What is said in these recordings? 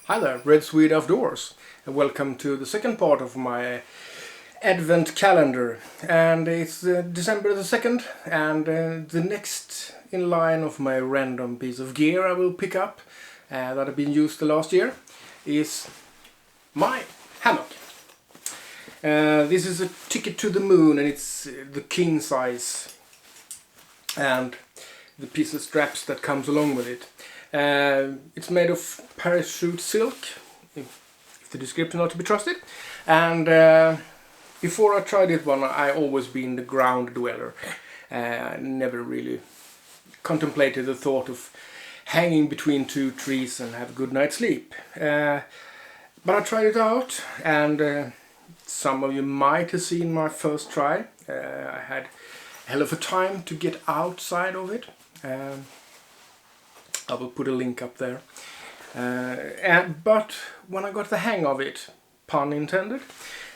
Hi there, Red Swede Outdoors, and welcome to the second part of my Advent calendar. And it's December the 2nd, and the next in line of my random piece of gear I will pick up that have been used the last year is my hammock. This is a ticket to the moon, and it's the king size, and the piece of straps that comes along with it. It's made of parachute silk, if the description not to be trusted. And before I tried it one, I always been the ground dweller. I never really contemplated the thought of hanging between two trees and have a good night's sleep. But I tried it out, and some of you might have seen my first try. I had a hell of a time to get outside of it. I will put a link up there. But when I got the hang of it, pun intended,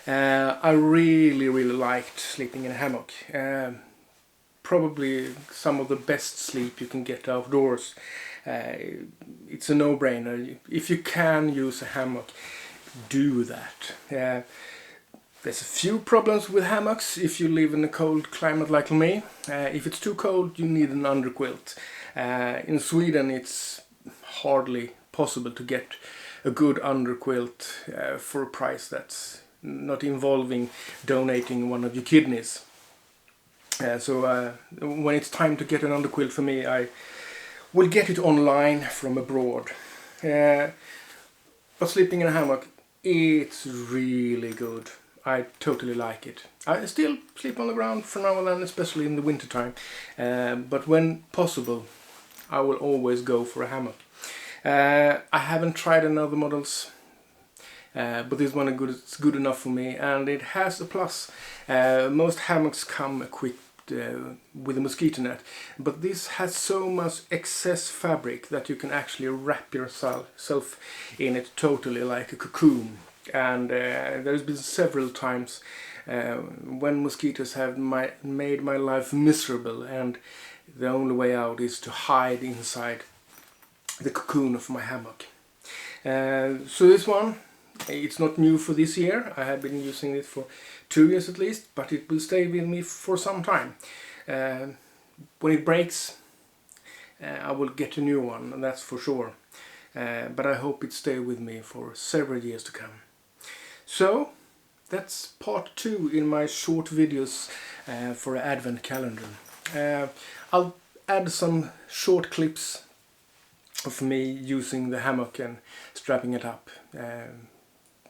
I really liked sleeping in a hammock. Probably some of the best sleep you can get outdoors. It's a no-brainer. If you can use a hammock, do that. There's a few problems with hammocks if you live in a cold climate like me. If it's too cold, you need an underquilt. In Sweden, it's hardly possible to get a good underquilt for a price that's not involving donating one of your kidneys. So when it's time to get an underquilt for me, I will get it online from abroad. But sleeping in a hammock, it's really good. I totally like it. I still sleep on the ground for now and then, especially in the winter time. But when possible, I will always go for a hammock. I haven't tried another models, but this one is good enough for me, and it has a plus. Most hammocks come equipped with a mosquito net, but this has so much excess fabric that you can actually wrap yourself in it totally like a cocoon. And there's been several times when mosquitoes have made my life miserable, and the only way out is to hide inside the cocoon of my hammock. So this one, it's not new for this year. I have been using it for 2 years at least, but it will stay with me for some time. When it breaks, I will get a new one, and that's for sure. But I hope it stays with me for several years to come. So that's part 2 in my short videos for Advent calendar. I'll add some short clips of me using the hammock and strapping it up.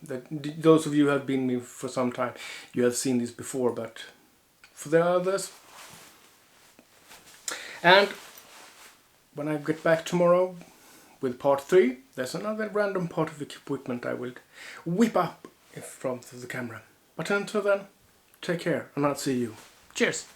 Those of you who have been with me for some time, you have seen this before, but for the others. And when I get back tomorrow with part 3, there's another random part of equipment I will whip up in front of the camera. But until then, take care, and I'll see you. Cheers!